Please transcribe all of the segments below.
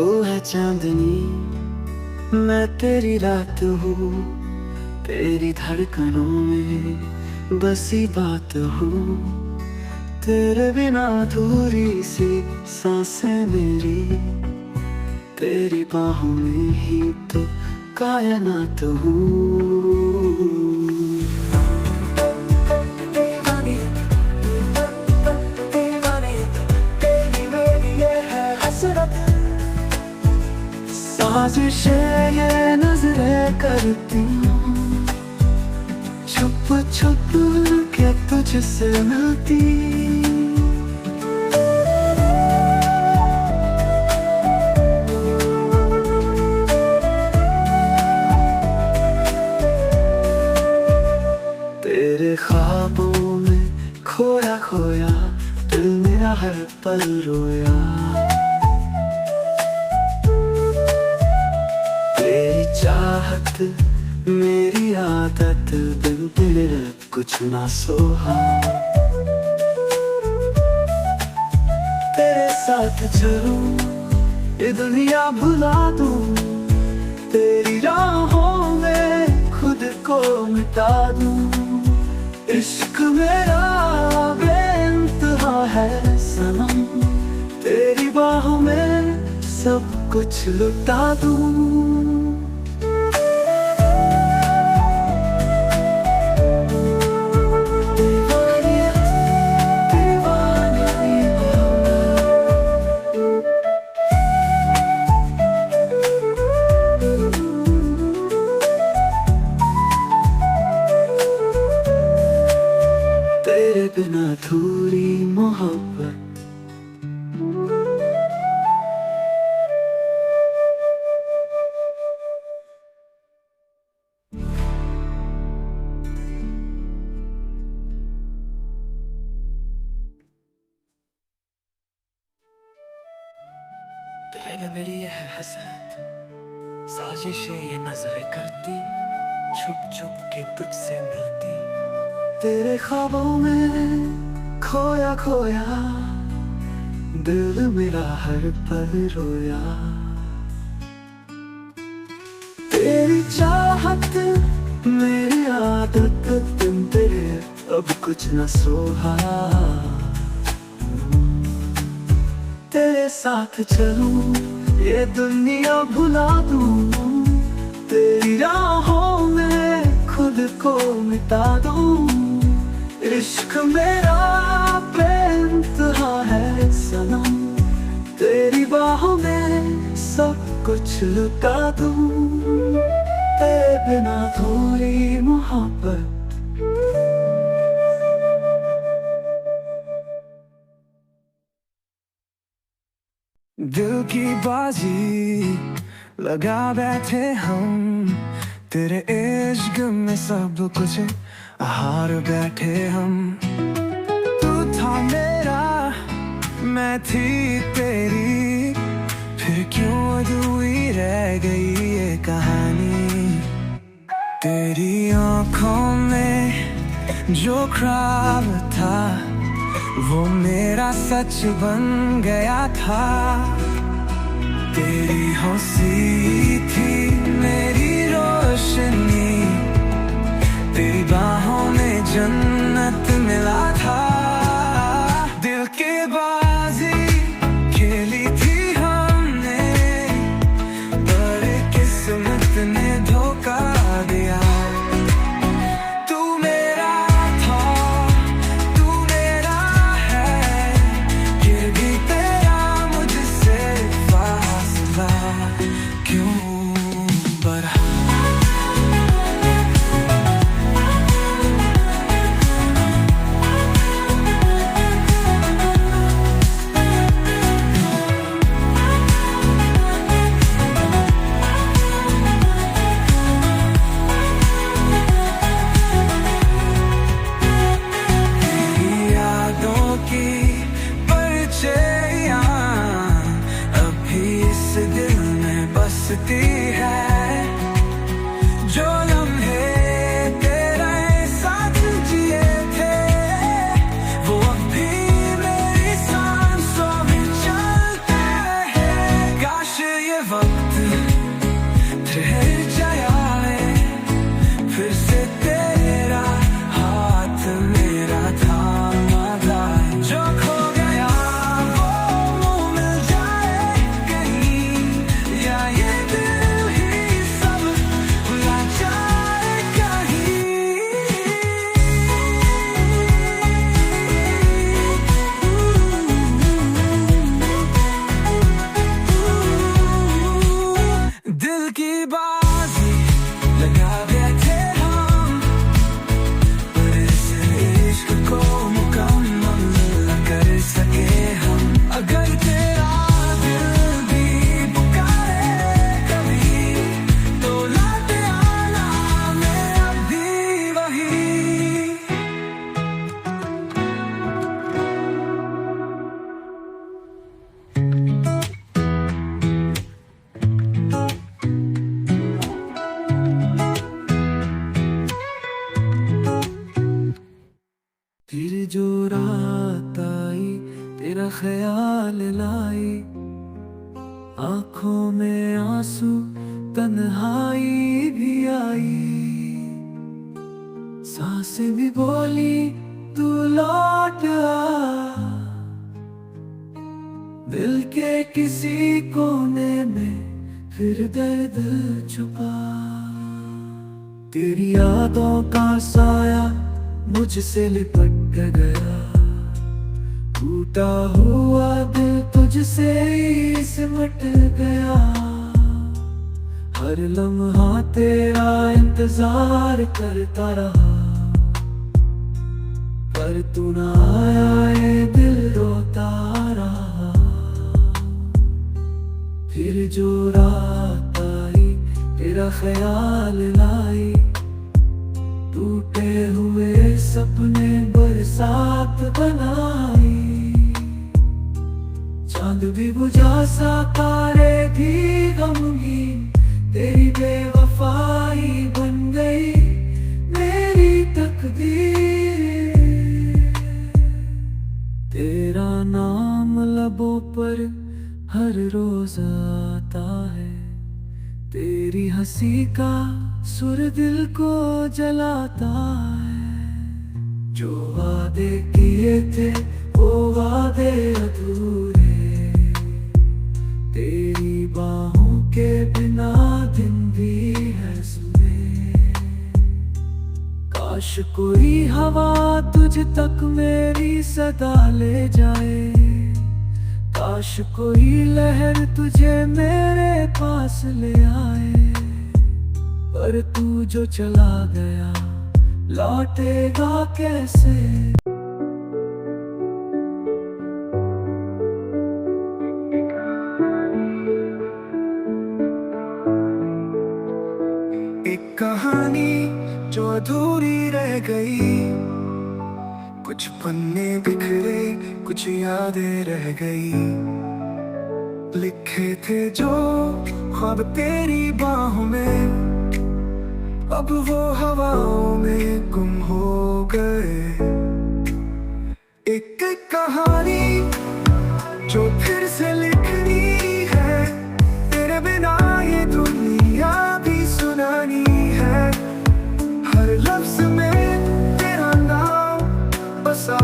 तो है चांदनी, मैं तेरी रात हूँ, तेरी धड़कनों में बसी बात हूँ। तेरे बिना अधूरी सी सांसें मेरी, तेरी बाहों में ही तो कायनात हूँ। साजिशें ये नजरें करती हूँ, छुप छुप के तुझसे मिलती। तेरे ख्वाबों में खोया खोया दिल मेरा हर पल रोया। चाहत मेरी आदत, बिन तेरे कुछ ना सोहा। तेरे साथ चलूं ये दुनिया भुला दूं, तेरी राहों में खुद को मिटा दूं। इश्क मेरा बेइंतहा है सनम, तेरी बाहों में सब कुछ लुटा दूं। तेरे बिना अधूरी मोहब्बत, तेरे मेरी ये है हसरत, साजिशें ये नजरें करती, छुप छुप के तुझसे मिलती। तेरे ख्वाबों में खोया खोया दिल मेरा हर पल रोया। तेरी चाहत मेरी आदत, बिन तेरे अब कुछ न सोहा। तेरे साथ चलूं ये दुनिया भुला दूं, तेरी राहों में खुद को मिटा दूं। इश्क मेरा बेइंतहा है सनम, तेरी बाहों में सब कुछ लुटा दूं। तेरे बिना थोड़ी मोहब्बत, दिल की बाजी लगा बैठे हम, तेरे इश्क में सब कुछ हार बैठे हम। तू था मेरा मैं थी तेरी, फिर क्यों अधूरी रह गई ये कहानी। तेरी आँखों में जो ख्वाब था, वो मेरा सच बन गया था। तेरी हंसी थी मेरी रोशनी, तेरी बाहों में जन्नत मिला था। दिल की बाजी खेली थी हमने, बड़े किस्मत ने धोखा दिया। तू मेरा था, तू मेरा है, ये भी तेरा मुझसे फासला क्यों बढ़ा। फिर जो रात आई तेरा ख्याल लाई, आंखों में आंसू तन्हाई भी आई, सांसें भी बोली तू लौट आ, दिल के किसी कोने में फिर दर्द छुपा। तेरी यादों का साया मुझसे लिपट गया, टूटा हुआ दिल तुझसे ही सिमट गया। हर लम्हा तेरा इंतजार करता रहा, पर तू ना आया, ये दिल रोता रहा। फिर जो रात आई तेरा ख्याल लाई, टूटे हुए सपने बरसात बनाई। चांद भी बुझा सा तारे भी गमगीन, तेरी बेवफाई बन गई मेरी तकदीर। तेरा नाम लबों पर हर रोज आता है, तेरी हंसी का सुर दिल को जलाता है। जो वादे किए थे वो वादे अधूरे, तेरी बाहों के बिना दिन भी है सुने। काश कोई हवा तुझ तक मेरी सदा ले जाए, काश कोई लहर तुझे मेरे पास ले आए। पर तू जो चला गया लौटेगा कैसे। एक कहानी जो अधूरी रह गई, कुछ पन्ने बिखरे कुछ यादें रह गई। लिखे थे जो ख्वाब तेरी बाहों में, अब वो हवाओं में गुम हो गए। एक एक कहानी जो फिर से लिखनी है, तेरे बिना ये दुनिया भी सुनानी है। हर लफ्ज में तेरा नाम बसा,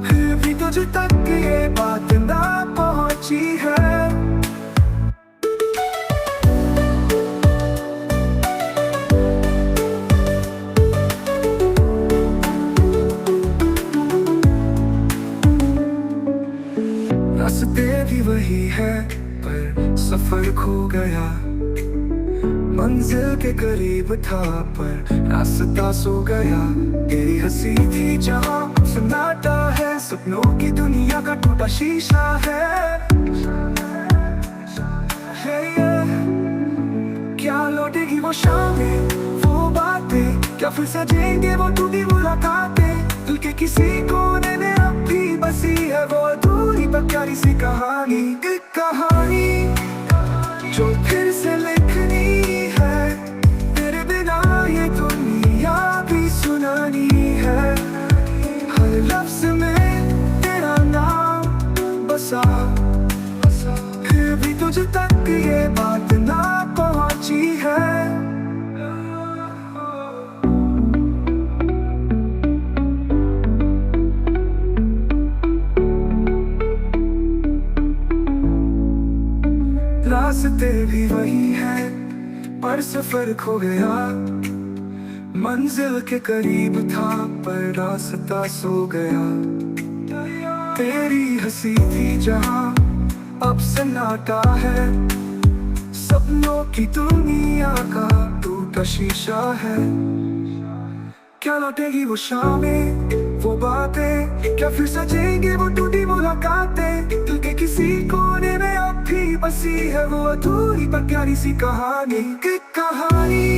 फिर भी तुझ तक ये बात ना पहुंची है। रास्ते भी वही है पर सफर खो गया, मंजिल के करीब था पर रास्ता सो गया। तेरी हंसी थी जहाँ सन्नाटा है, सपनों की दुनिया का टूटा शीशा है। क्या लौटेगी वो शामें, वो बातें, क्या फिर सजेंगे वो टूटी मुलाकातें। दिल के किसी कोने में अब भी बसी है वो अधूरी पर प्यारी सी कहानी। एक कहानी जो फिर से लिखनी है, तेरे बिना ये दुनिया भी सुनानी है। हर लफ्ज में तेरा नाम बसा, फिर भी तुझ तक ये बात ना पहुंची है। रास्ते भी वही है पर सफर खो गया, मंजिल के करीब था पर रास्ता सो गया। तेरी हंसी थी जहाँ अब सन्नाटा है, सपनों की दुनिया का टूटा शीशा है। क्या लौटेगी वो शामें, वो बातें, क्या फिर सजेंगे वो टूटी मुलाकातें। दिल के किसी कोने में अब भी बसी है वो अधूरी पर प्यारी सी कहानी। एक कहानी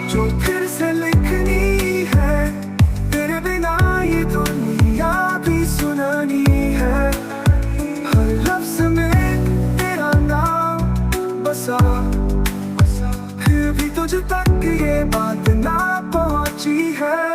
जो फिर से लिखनी है, तेरे बिना ये दुनिया भी सुनानी है। हर लफ्ज में तेरा नाम बसा, फिर भी तुझ तक ये बात ना पहुंची है।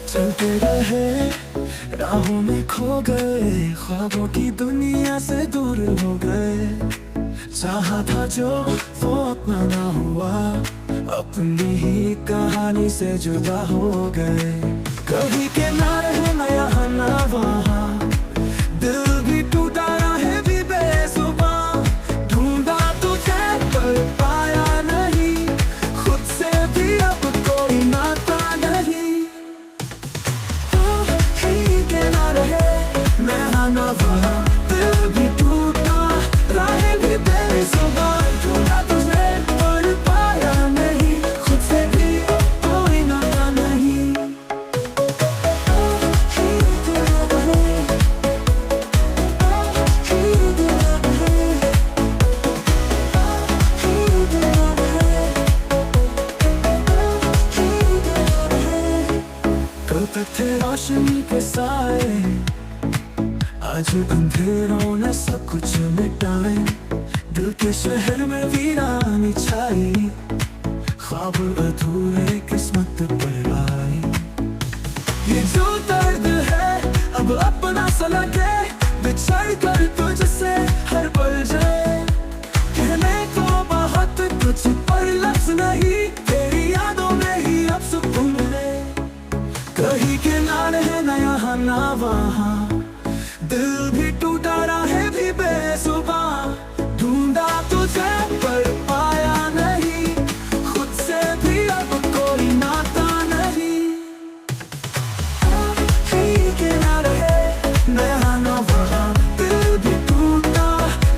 चलते रहे राहों में खो गए, ख्वाबों की दुनिया से दूर हो गए। चाहा था जो वो अपना ना हुआ, अपनी ही कहानी से जुदा हो गए। कभी के ना रहे ना यहाँ ना वहाँ, दिल भी टूटा है भी बेजुबान। ढूंढा तुझे पर पाया नहीं, खुद से भी अब कोई नाता नहीं। ना रहे मैं ना वहाँ, दिल भी टूटा राहें भी बेजुबान। ढूंढा तुझे पर पाया नहीं, खुद से भी कोई नाता नहीं। कल तक थे रोशनी के साए, आज अंधेरों ने सब कुछ मिटाए। दिल के शहर में वीरानी छाई, ख्वाब अधूरे किस्मत पर आए। ये जो दर्द है अब अपना सा लगे, बिछड़ कर तुझसे हर पल जाए। कहने को बहुत कुछ पर लफ्ज नहीं, तेरी यादों में ही अब सुकून मिले। कहीं के ना रहे ना यहाँ ना वहाँ, दिल भी टूटा राहें भी बेजुबान। ढूंढा तुझे पर पाया नहीं, खुद से भी अब कोई नाता नहीं। कहीं के ना रहे ना यहाँ ना वहाँ, दिल भी टूटा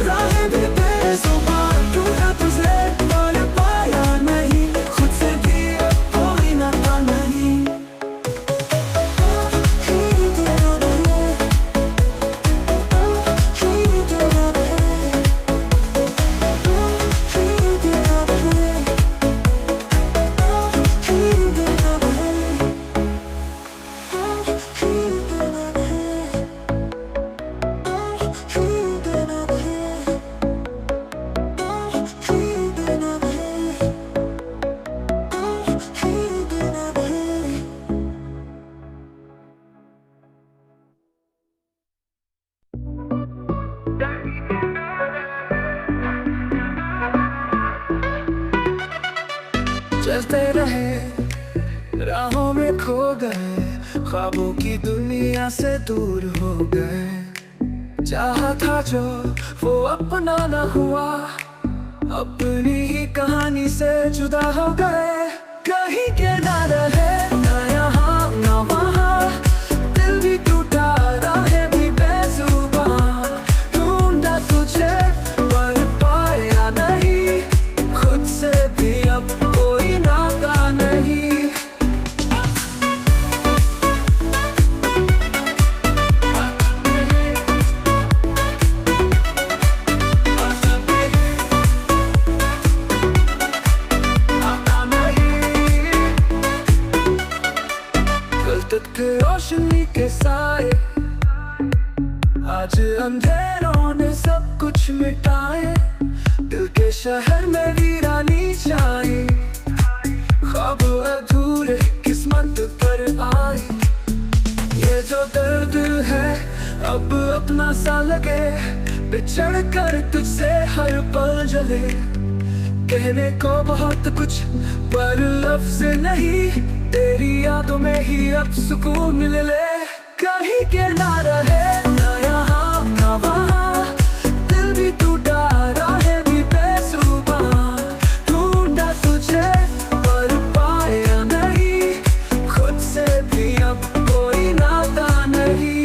राहें भी बेजुबान। ढूंढा तुझे पर पाया नहीं, खुद से भी अब कोई नाता नहीं। चलते रहे राहों में खो गए, ख्वाबों की दुनिया से दूर हो गए। चाहा था जो वो अपना ना हुआ, अपनी ही कहानी से जुदा हो गए। कहीं के ना रहे ना यहाँ ना वहाँ, दिल भी टूटा राहें भी बेजुबान। ढूंढा तुझे पर पाया नहीं, खुद से भी अब कोई नाता नहीं। कल तक थे रोशनी के साए, आज अंधेरों ने सब कुछ मिटाए। दिल के शहर में वीरानी छाई, ख्वाब अधूरे किस्मत पर आए। ये जो दर्द है अब अपना सा लगे, बिछड़ कर तुझसे हर पल जले। कहने को बहुत कुछ पर लफ्ज नहीं, तेरी यादों में ही अब सुकून मिले। कहीं के ना रहे ना यहाँ ना वहाँ, दिल भी टूटा राहें भी बेजुबान। ढूंढा तुझे पर पाया नहीं, खुद से भी अब कोई नाता नहीं।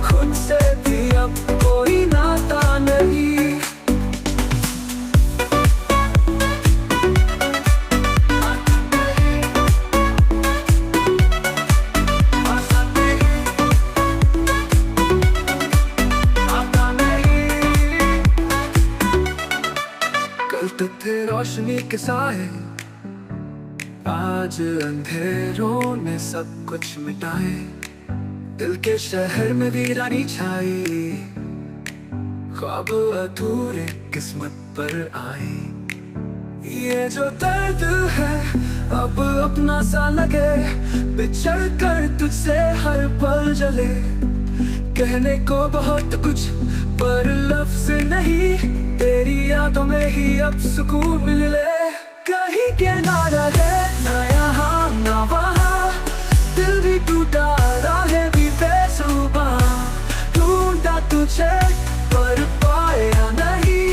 खुद से भी अब कोई नाता नहीं। कल तक थे रोशनी के साए, आज अंधेरों ने सब कुछ मिटाए, दिल के शहर में वीरानी छाई, ख्वाब अधूरे किस्मत पर आए। ये जो दर्द है अब अपना सा लगे, बिछड़ कर तुझसे हर पल जले। कहने को बहुत कुछ पर लफ्ज नहीं, तेरी यादों में ही अब सुकून मिले। कहीं के ना रहे ना यहाँ ना वहाँ, दिल भी टूटा राहें भी बेसुबा। ढूंढा तुझे पर पाया नहीं,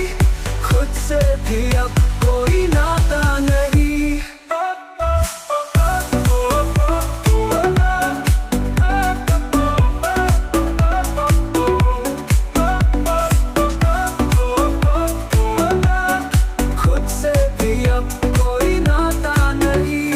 खुद से भी अब कोई नाता नहीं। खुद से भी अब कोई नाता नहीं।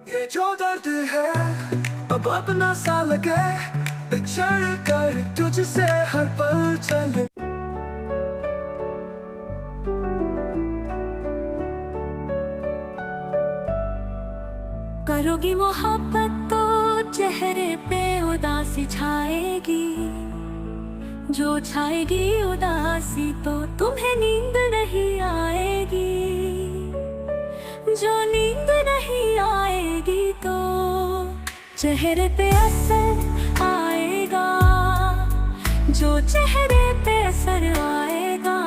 ये जो दर्द है अब अपना सा लगे, बिछड़ कर तुझसे हर पल चले। करोगी मोहब्बत तो चेहरे पे उदासी छाएगी, जो छाएगी उदासी तो तुम्हें नींद नहीं आएगी। जो नींद नहीं आएगी तो चेहरे पे असर आएगा, जो चेहरे पे असर आएगा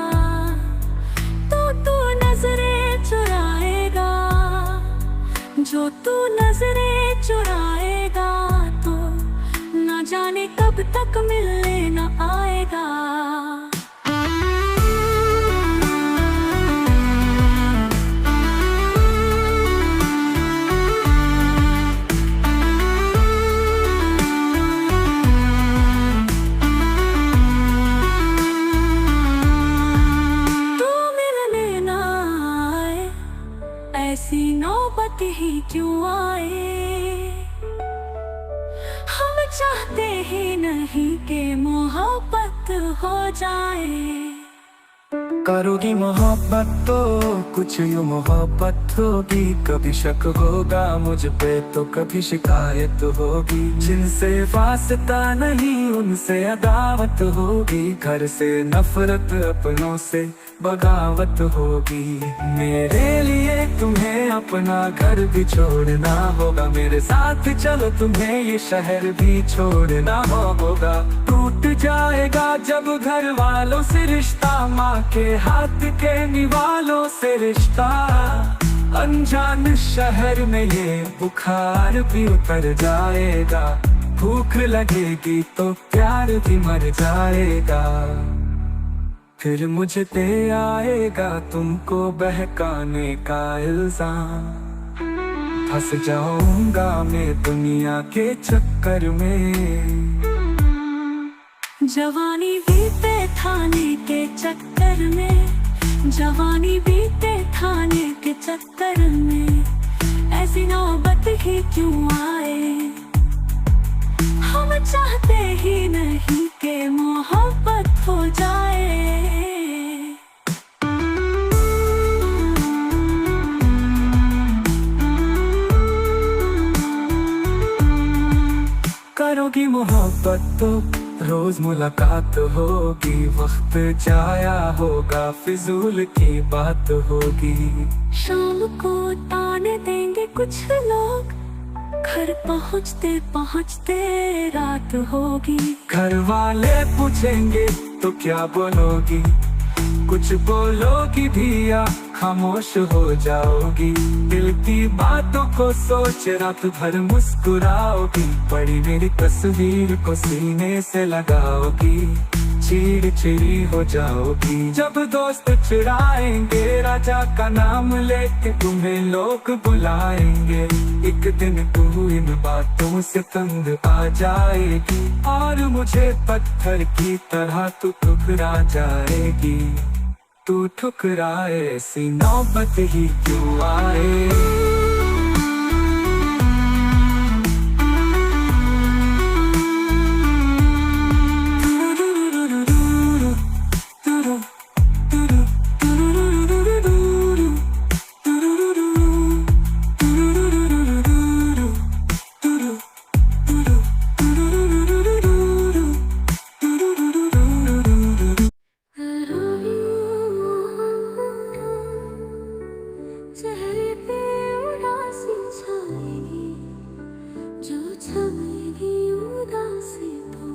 तो तू नजरें चुराएगा। जो तू नजरें चुराएगा तो न जाने कब तक मिलने न आएगा। ऐसी नौबत ही क्यों आए, हम चाहते ही नहीं कि मोहब्बत हो जाए। करोगी मोहब्बत तो कुछ यूं मोहब्बत होगी, कभी शक होगा मुझ पे तो कभी शिकायत होगी। जिनसे वास्ता नहीं उनसे अदावत होगी, घर से नफरत अपनों से बगावत होगी। मेरे लिए तुम्हें अपना घर भी छोड़ना होगा, मेरे साथ चलो तुम्हें ये शहर भी छोड़ना होगा। टूट जाएगा जब घर वालों से रिश्ता, माँ के हाथ के निवालों से रिश्ता। अनजान शहर में ये बुखार भी उतर जाएगा, भूख लगेगी तो प्यार भी मर जाएगा। फिर मुझे पे आएगा तुमको बहकाने का इल्जाम, फंस जाऊंगा मैं दुनिया के चक्कर में। जवानी बीते थाने के चक्कर में, जवानी बीते थाने के चक्कर में, ऐसी नौबत ही क्यों आए। हम चाहते ही नहीं कि मोहब्बत हो जाए। करोगी मोहब्बत तो रोज मुलाकात होगी, वक्त जाया होगा फिजूल की बात होगी। शाम को ताने देंगे कुछ लोग, घर पहुँचते पहुँचते रात होगी। घर वाले पूछेंगे तो क्या बोलोगी, कुछ बोलोगी भी या खामोश हो जाओगी। दिल की बातों को सोच रात भर मुस्कुराओगी, पड़ी मेरी तस्वीर को सीने से लगाओगी। चिड़ी हो जाओगी। जब दोस्त चिढ़ाएंगे राजा का नाम लेके तुम्हें लोग बुलाएंगे। एक दिन तू इन बातों से तंग आ जाएगी और मुझे पत्थर की तरह तू ठुकरा जाएगी। तू ठुकराए ऐसी नौबत ही क्यों आए। चेहरे पे उदासी छाएगी, जो छाएगी उदासी तो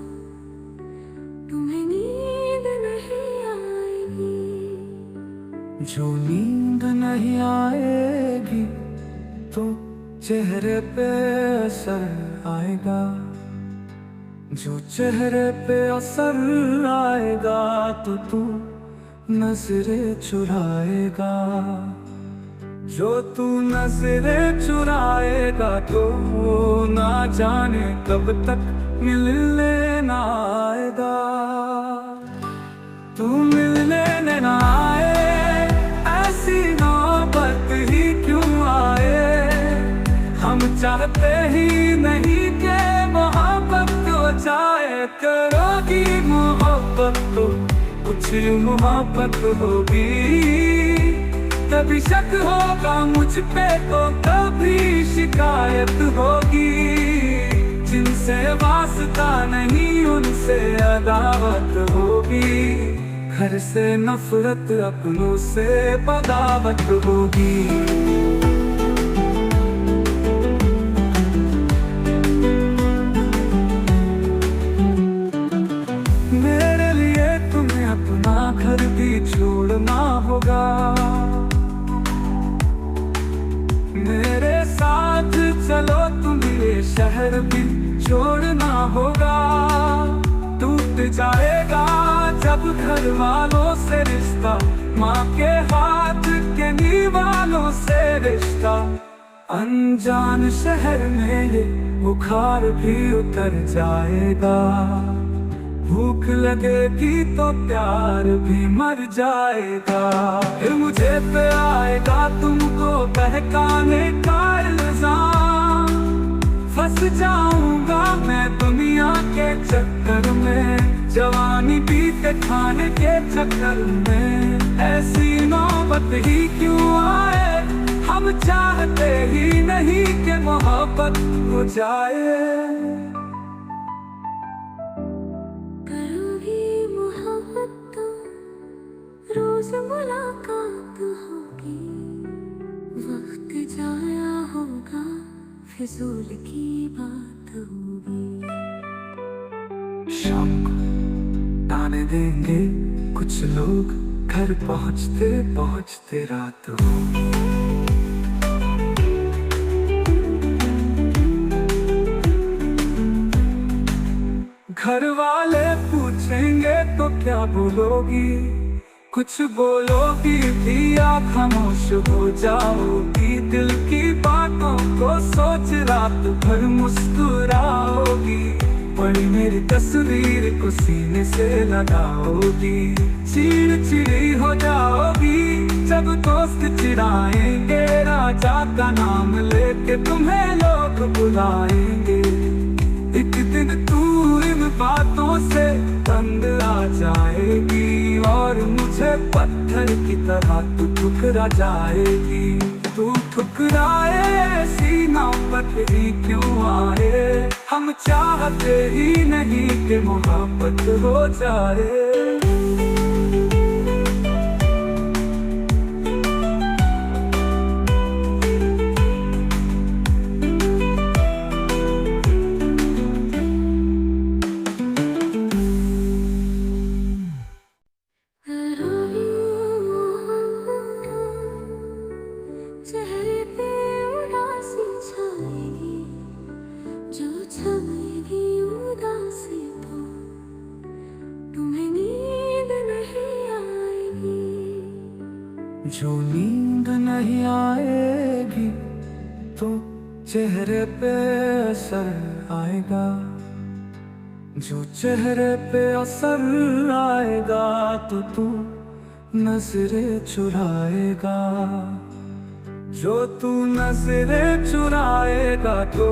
तुम्हें नींद नहीं आएगी। जो नींद नहीं आएगी तो चेहरे पे असर आएगा। जो चेहरे पे असर आएगा तो तू नजरें चुराएगा। जो तू नजरें चुराएगा तो ना जाने कब तक मिलने ना आएगा। तू मिलने ना आए ऐसी नौबत ही क्यों आए। हम चाहते ही नहीं कि मोहब्बत हो जाए। करोगी मोहब्बत तो कुछ मोहब्बत होगी। कभी शक होगा मुझ पे तो कभी शिकायत होगी। जिनसे वास्ता नहीं उनसे अदावत होगी। घर से नफरत अपनों से बगावत होगी। मेरे लिए तुम्हें अपना घर भी छोड़ना होगा। मेरे साथ चलो तुम्हें शहर भी छोड़ना होगा। टूट जाएगा जब घर वालों से रिश्ता, माँ के हाथ के निवालों से रिश्ता। अनजान शहर में ये बुखार भी उतर जाएगा। भूख लगेगी तो प्यार भी मर जाएगा। फिर मुझे पे आएगा तुमको बहकाने का इल्जाम। फंस जाऊंगा मैं दुनिया के चक्कर में। जवानी बीते खाने के चक्कर में। ऐसी नौबत ही क्यों आए। हम चाहते ही नहीं कि मोहब्बत हो जाए। रोज मुलाकात होगी, वक्त जाया होगा, फिजूल की बात होगी। शाम को ताने देंगे कुछ लोग, घर पहुँचते पहुँचते रात होगी। घर वाले पूछेंगे तो क्या बोलोगी। कुछ बोलोगी भी आप खामोश हो जाओगी। दिल की बातों को सोच रात भर मुस्कुराओगी। पड़ी मेरी तस्वीर को सीने से लगाओगी। चिड़ी हो जाओगी जब दोस्त चिढ़ाएंगे। राजा का नाम लेके तुम्हें लोग बुलाएंगे। एक दिन तू इन बातों से तंग आ जाएगी और मुझे पत्थर की तरह तू ठुकरा जाएगी। तू ठुकराए ऐसी नौबत ही क्यों आए। हम चाहते ही नहीं कि मोहब्बत हो जाए। चेहरे पे उदासी छाएगी, जो छाएगी उदासी तो तुम्हें जो नींद नहीं आएगी तो चेहरे पे असर आएगा, जो चेहरे पे असर आएगा तो तू नजरें चुराएगा, जो तू नजरें चुराएगा तो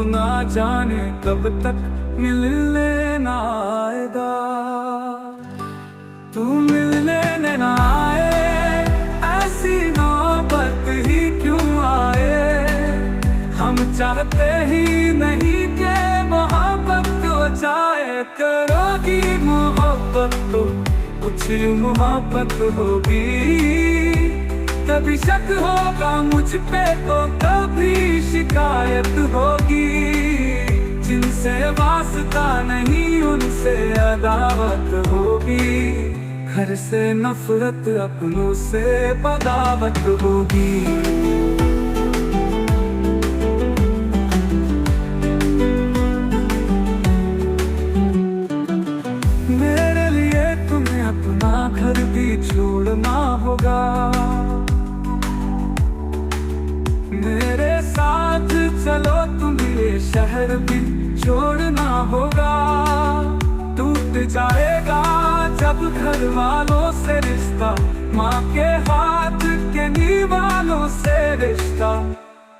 ना जाने कब तक मिलने ना आएगा। तू मिलने ना आए, ऐसी नौबत ही क्यों आए। हम चाहते ही नहीं कि मोहब्बत हो जाए, करोगी मोहब्बत तो कुछ मोहब्बत होगी। कभी शक होगा मुझ पे तो कभी शिकायत होगी। जिनसे वास्ता नहीं उनसे अदावत होगी। घर से नफरत अपनों से बगावत होगी। मेरे लिए तुम्हें अपना घर भी छोड़ना होगा, मेरे साथ चलो तुम्हें ये शहर भी छोड़ना होगा। टूट जाएगा जब घर वालों से रिश्ता, माँ के हाथ के निवालों से रिश्ता।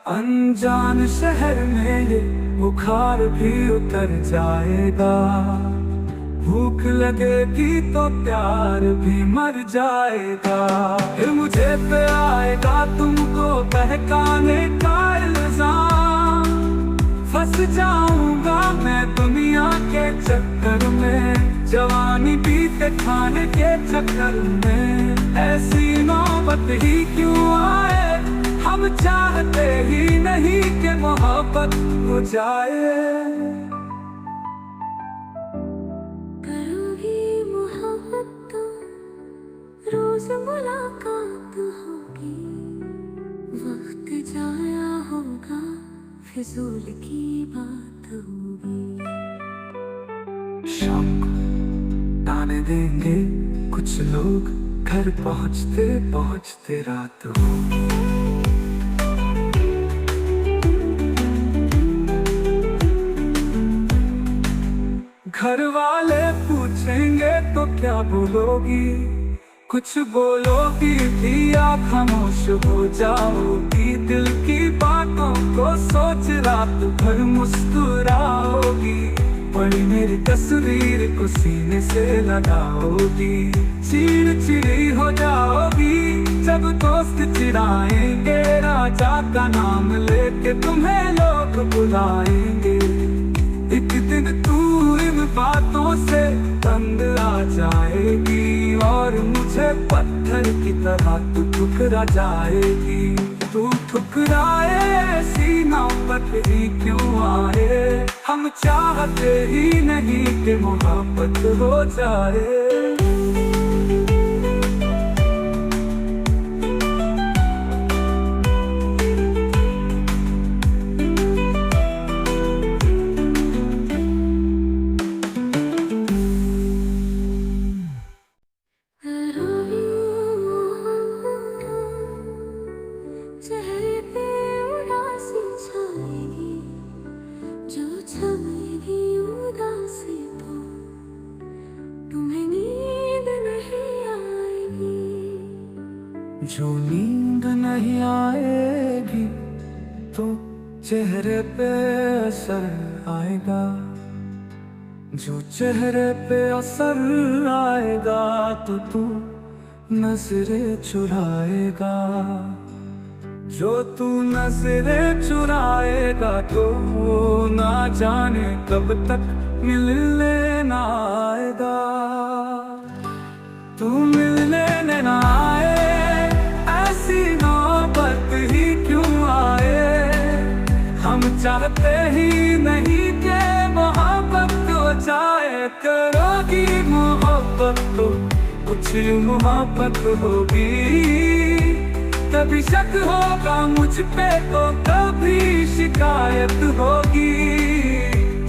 अनजान शहर में ये बुखार भी उतर जाएगा। भूख लगेगी तो प्यार भी मर जाएगा। फिर मुझे पे आएगा तुमको बहकाने का इल्जाम। फंस जाऊंगा मैं दुनिया के चक्कर में, जवानी बीते खाने के चक्कर में। ऐसी नौबत ही क्यों आए, हम चाहते ही नहीं कि मोहब्बत हो जाए। रोज मुलाकात होगी, वक्त जाया होगा, फिजूल की बात होगी। शाम को ताने देंगे कुछ लोग, घर पहुंचते पहुंचते रात होगी। घर वाले पूछेंगे तो क्या बोलोगी, कुछ बोलोगी भी या खामोश हो जाओगी। दिल की बातों को सोच रात भर मुस्कुराओगी। बड़ी मेरी तस्वीर को सीने से लगाओगी। चिड़चिड़ी हो जाओगी जब दोस्त चिढ़ाएंगे। राजा का नाम लेके तुम्हें लोग बुलाएंगे। एक दिन तू इन बातों से तंग आ जाएगी और मुझे पत्थर की तरह तू ठुकरा जाएगी। तू ठुकराए ऐसी नौबत ही क्यों आए, हम चाहते ही नहीं कि मोहब्बत हो जाए। चेहरे पे उदासी छाएगी, जो छाएगी उदासी तो तुम्हें नींद नहीं आएगी। जो नींद नहीं आएगी तो चेहरे पे असर आएगा, जो चेहरे पे असर आएगा तो तू नजरें चुराएगा, जो तू नजरें चुराएगा तो ना जाने कब तक मिलने ना आएगा। तू मिलने ना आए, ऐसी नौबत ही क्यों आए। हम चाहते ही नहीं कि मोहब्बत हो जाए, करोगी मोहब्बत तो कुछ मोहब्बत होगी। कभी शक होगा मुझ पे तो कभी शिकायत होगी।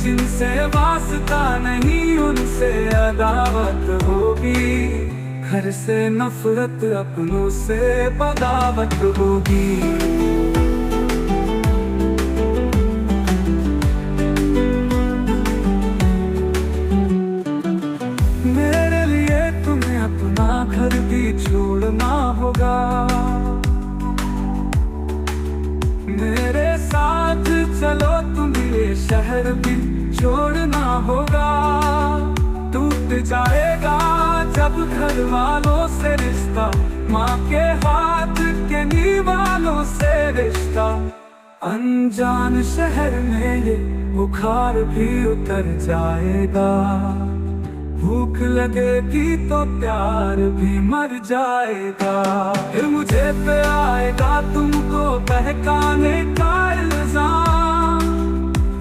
जिनसे वास्ता नहीं उनसे अदावत होगी। घर से नफरत अपनों से बगावत होगी। मेरे लिए तुम्हें अपना घर भी छोड़ना होगा, मेरे साथ चलो तुम्हें शहर भी छोड़ना होगा। टूट जाएगा जब घर वालों से रिश्ता, माँ के हाथ के निवालों से रिश्ता। अनजान शहर में ये बुखार भी उतर जाएगा, भूख लगेगी तो प्यार भी मर जाएगा। फिर मुझे पे आएगा तुमको बहकाने का इल्जाम,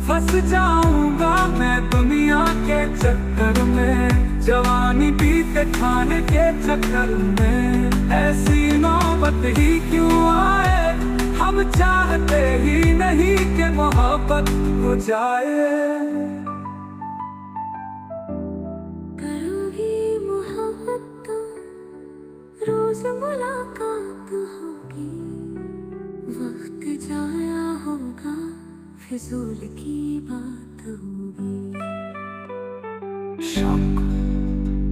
फंस जाऊंगा मैं दुनिया के चक्कर में, जवानी बीते खाने के चक्कर में। ऐसी नौबत ही क्यों आए, हम चाहते ही नहीं कि मोहब्बत हो जाए। रोज मुलाकात होगी, वक्त जाया होगा, फिजूल की बात होगी। शाम को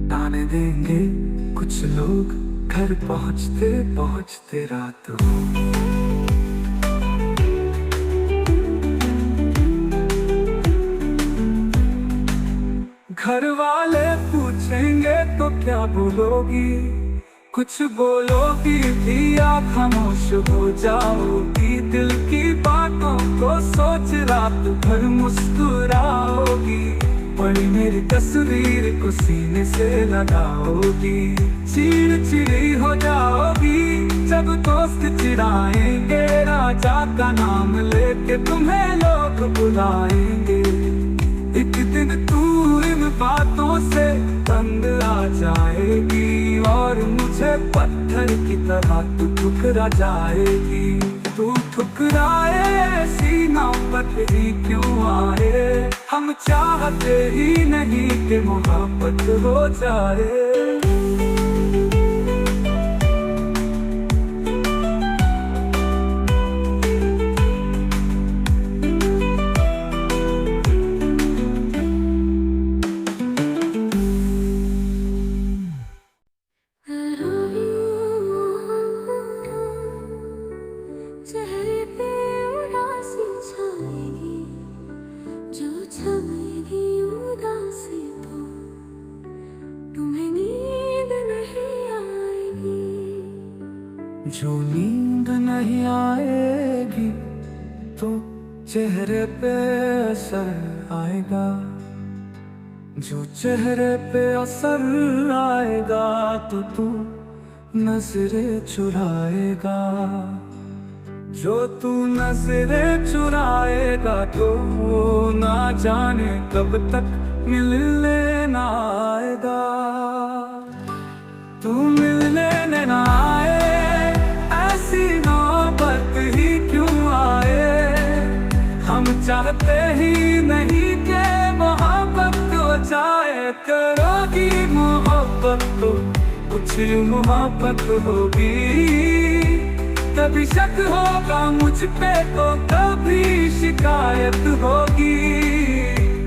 ताने देंगे कुछ लोग, घर पहुँचते पहुँचते रात होगी। घर वाले पूछेंगे तो क्या बोलोगी, कुछ बोलोगी भी या खामोश हो जाओगी। दिल की बातों को सोच रात भर मुस्कुराओगी, बड़ी मेरी तस्वीर को सीने से लगाओगी। चिड़चिड़ी हो जाओगी जब दोस्त चिढ़ाएंगे, राजा का नाम लेके तुम्हें लोग बुलाएंगे। एक दिन तू इन बातों से तंग आ जाएगी, और मुझे पत्थर की तरह तू ठुकरा जाएगी। तू ठुकराए ऐसी नौबत ही क्यों आए, हम चाहते ही नहीं कि मोहब्बत हो जाए। चेहरे पे उदासी छाएगी, जो छाएगी उदासी तो तुम्हें नींद नहीं आएगी। जो नींद नहीं आएगी तो चेहरे पे असर आएगा, जो चेहरे पे असर आएगा तो तू नजरें चुराएगा। जो तू नजरें चुराएगा तो ना जाने कब तक मिलने ना आएगा। तू मिलने ना आए, ऐसी नौबत ही क्यों आए, हम चाहते ही नहीं कि मोहब्बत हो जाए। करोगी मोहब्बत तो कुछ मोहब्बत होगी, कभी शक होगा मुझ पे तो कभी शिकायत होगी।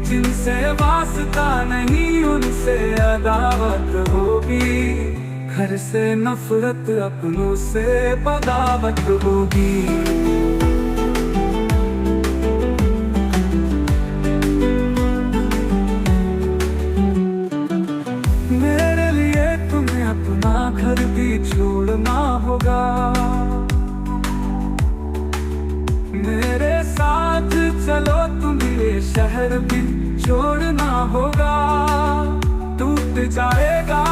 जिनसे वास्ता नहीं उनसे अदावत होगी, घर से नफरत अपनों से बगावत होगी। मेरे लिए तुम्हें अपना घर भी छोड़ना होगा, मेरे साथ चलो तुम्हें शहर भी छोड़ना होगा। टूट जाएगा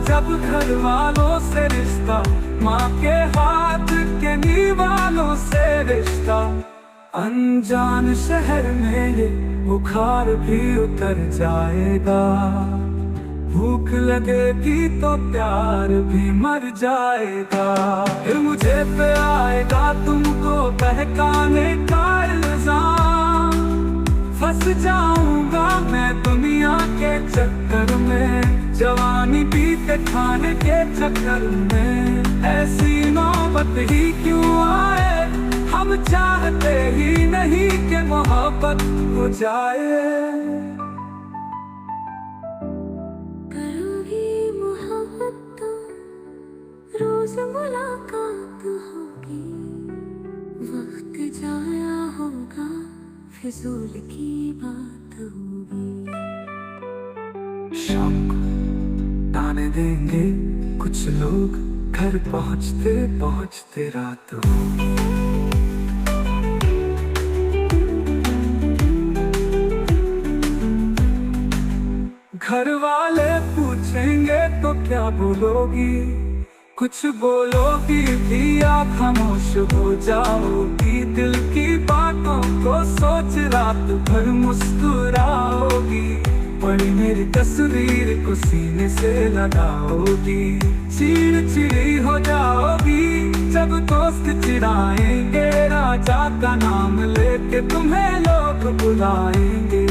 जब घर वालों से रिश्ता, माँ के हाथ के निवालों से रिश्ता। अनजान शहर में ये बुखार भी उतर जाएगा, भूख लगेगी तो प्यार भी मर जाएगा। फिर मुझे पे आएगा तुमको बहकाने का इल्जाम, फंस जाऊंगा मैं दुनिया के चक्कर में, जवानी बीते खाने के चक्कर में ऐसी नौबत ही क्यों आए। हम चाहते ही नहीं कि मोहब्बत हो जाए। करोगी मोहब्बत तो रोज मुलाकात होगी, वक्त जाया होगा फिजूल की बात होगी। शाम को ताने देंगे कुछ लोग, घर पहुँचते पहुँचते रात होगी। घर वाले पूछेंगे तो क्या बोलोगी, कुछ बोलोगी भी आप खामोश हो जाओगी। दिल की बातों को सोच रात भर मुस्कुराओगी। पड़ी मेरी तस्वीर को सीने से लगाओगी। चिड़चिड़ी हो जाओगी जब दोस्त चिढ़ाएंगे। राजा का नाम लेके तुम्हें लोग बुलाएंगे।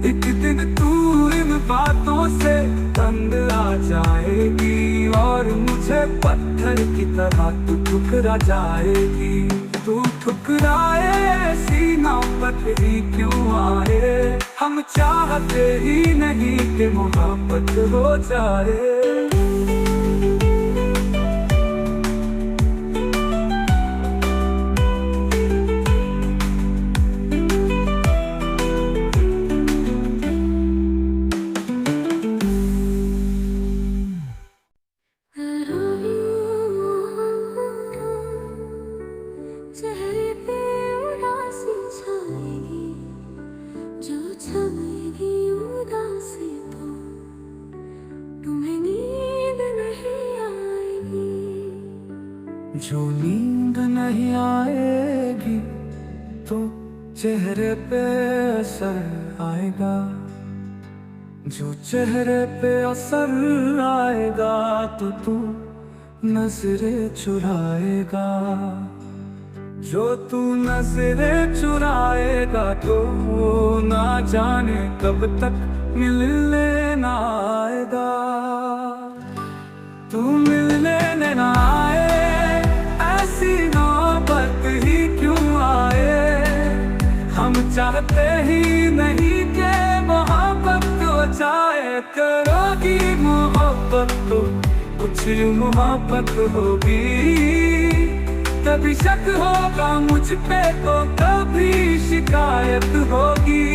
एक दिन तू इन बातों से तंग आ जाएगी और मुझे पत्थर की तरह तू ठुकरा जाएगी। तू ठुकराए ऐसी नौबत ही क्यों आए। हम चाहते ही नहीं कि मोहब्बत हो जाए। चेहरे पे उदासी छाएगी, जो छाएगी उदासी तो तुम्हें नींद नहीं आएगी। जो नींद नहीं आएगी तो चेहरे पे असर आएगा। जो चेहरे पे असर आएगा तो तू नजरें चुराएगा। जो तू नजरें चुराएगा तो ना जाने कब तक मिलने ना आएगा। तू मिलने ना आए ऐसी नौबत ही क्यों आए। हम चाहते ही नहीं कि मोहब्बत हो जाए। करोगी मोहब्बत तो कुछ मोहब्बत होगी। कभी शक होगा मुझ पे तो कभी शिकायत होगी।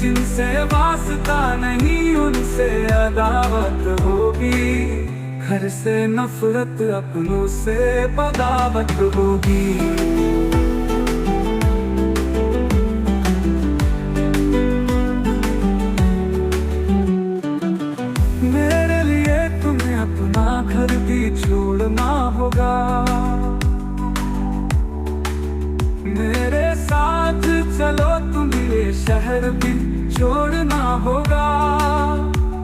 जिनसे वास्ता नहीं उनसे अदावत होगी। घर से नफरत अपनों से बगावत होगी। मेरे लिए तुम्हें अपना घर भी छोड़ना होगा। मेरे साथ चलो तुम्हें शहर भी छोड़ना होगा।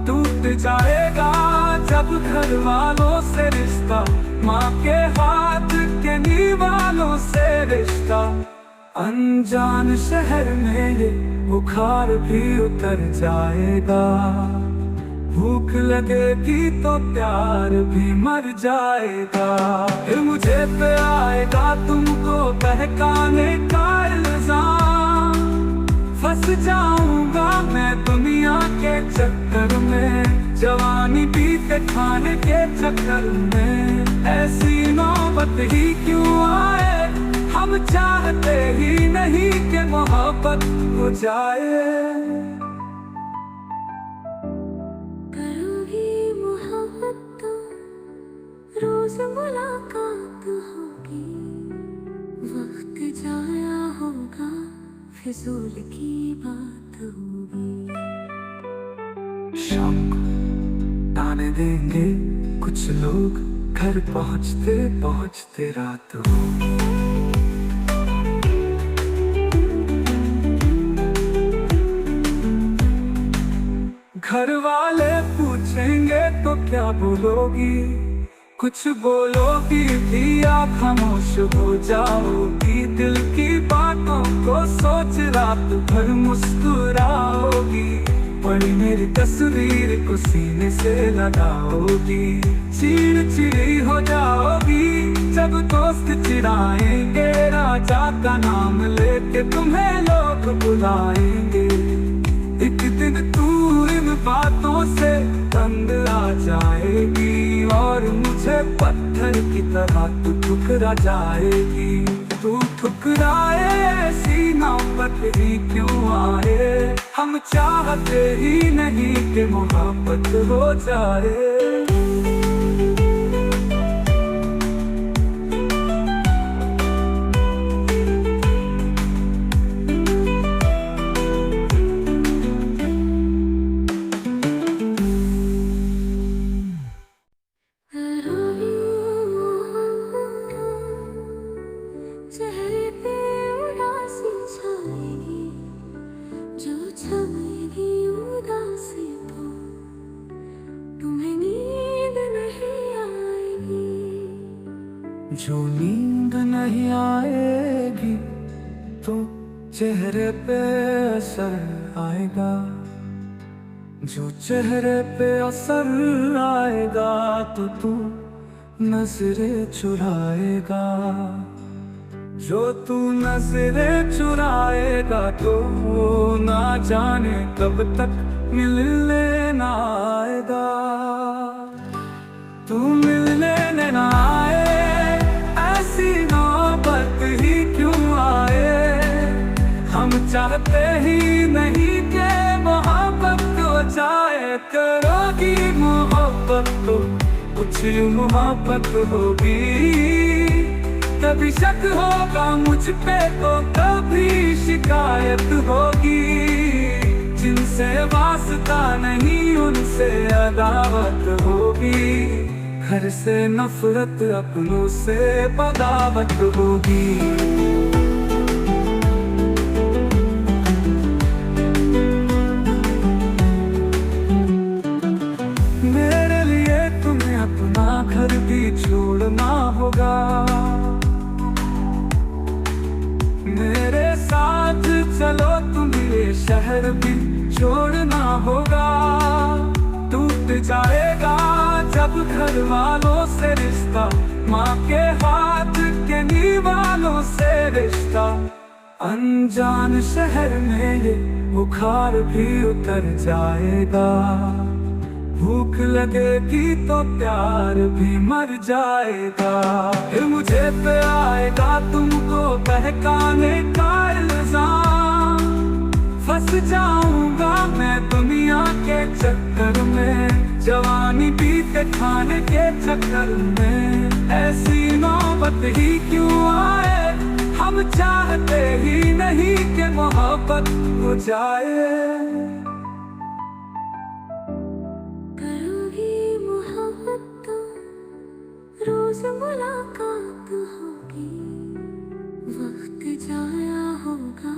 टूट जाएगा जब घर वालों से रिश्ता, माँ के हाथ के निवालों से रिश्ता। अनजान शहर में बुखार भी उतर जाएगा। भूख लगेगी तो प्यार भी मर जाएगा। फिर मुझे पे आएगा तुमको बहकाने का इल्जाम। फंस जाऊंगा मैं दुनिया के चक्कर में। जवानी बीते खाने के चक्कर में ऐसी नौबत ही क्यों आए। हम चाहते ही नहीं कि मोहब्बत हो जाए। रोज मुलाकात होगी, वक्त जाया होगा फिजूल की बात होगी। शाम को ताने देंगे कुछ लोग, घर पहुँचते पहुँचते रात होगी। घर वाले पूछेंगे तो क्या बोलोगी, कुछ बोलोगी भी आप खामोश हो जाओगी। दिल की बातों को सोच रात भर मुस्कुराओगी। पड़ी मेरी तस्वीर को सीने से लगाओगी, चिड़चिड़ी हो जाओगी जब दोस्त चिढ़ाएंगे, राजा का नाम लेके तुम्हें लोग बुलाएंगे। एक दिन तू इन बातों से तंग आ जाएगी और मुझे पत्थर की तरह तू ठुकरा जाएगी। तू ठुकराए ऐसी नौबत ही क्यों आए, हम चाहते ही नहीं कि मोहब्बत हो जाए। चेहरे पे उदासी छाएगी, जो छाएगी उदासी तो तुम्हें नींद नहीं आएगी। जो नींद नहीं आएगी तो चेहरे पे असर आएगा, जो चेहरे पे असर आएगा तो तू नजरें चुराएगा, जो तू नजरें चुराएगा तो ना जाने कब तक मिलने ना आएगा। तू मिलने ना आए ऐसी नौबत ही क्यों आए, हम चाहते ही नहीं कि मोहब्बत हो जाए। करोगी मोहब्बत तो कुछ मोहब्बत होगी, कभी शक होगा मुझ पे तो कभी शिकायत होगी। जिनसे वास्ता नहीं उनसे अदावत होगी, घर से नफरत अपनों से बगावत होगी। मेरे लिए तुम्हें अपना घर भी छोड़ना होगा, मेरे साथ चलो तुम्हें शहर भी छोड़ना होगा। टूट जाएगा जब घर वालों से रिश्ता, माँ के हाथ के नीवालों से रिश्ता। अनजान शहर में ये बुखार भी उतर जाएगा, भूख लगेगी तो प्यार भी मर जाएगा। फिर मुझे पे आएगा तुमको बहकाने का इल्जाम, फंस जाऊंगा मैं दुनिया के चक्कर में, जवानी बीते खाने के चक्कर में। ऐसी नौबत ही क्यों आए, हम चाहते ही नहीं कि मोहब्बत हो जाए। रोज मुलाकात होगी, वक्त जाया होगा,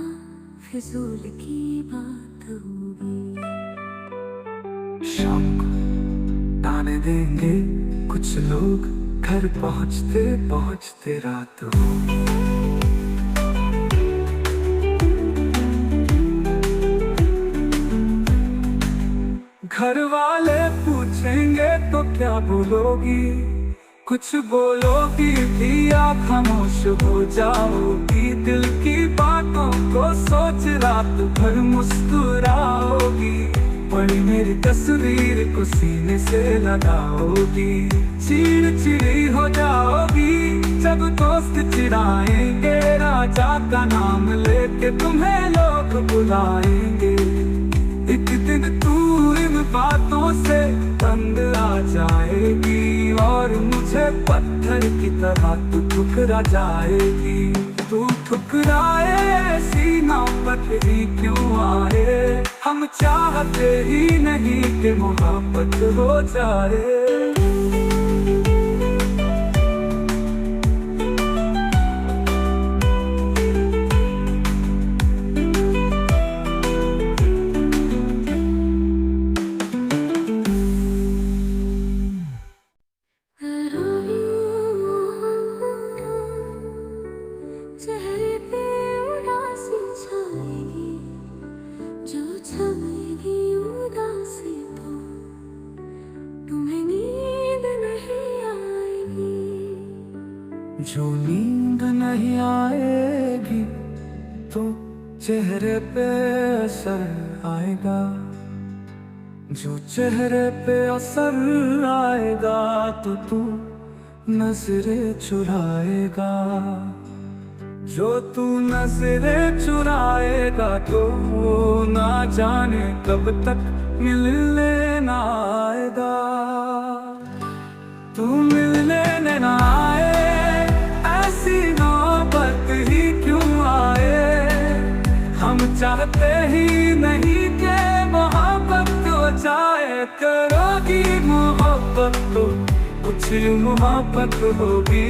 फिजूल की बात होगी। शाम को ताने देंगे कुछ लोग, घर पहुँचते पहुँचते रात होगी। घर वाले पूछेंगे तो क्या बोलोगी, कुछ बोलोगी भी आप खामोश हो जाओगी। दिल की बातों को सोच रात भर मुस्कुराओगी, पड़ी मेरी तस्वीर को सीने से लगाओगी। चिड़चिड़ी हो जाओगी जब दोस्त चिढ़ाएंगे, राजा का नाम लेके तुम्हें लोग बुलाएंगे। एक दिन तू इन बातों से तंग आ जाएगी और मुझे पत्थर की तरह तू ठुकरा जाएगी। तू ठुकराए ऐसी नौबत ही क्यों आए, हम चाहते ही नहीं कि मोहब्बत हो जाए। चेहरे पे उदासी छाएगी, जो छाएगी जो नींद नहीं आएगी तो चेहरे पे असर आएगा, जो चेहरे पे असर आएगा तो तू नजरें चुराएगा, जो तू नजरें चुराएगा तो ना जाने कब तक मिलने ना आएगा। तू मिलने ना आए, ऐसी नौबत ही क्यों आए। हम चाहते ही नहीं कि मोहब्बत हो जाए, करोगी मोहब्बत तो कुछ मोहब्बत होगी।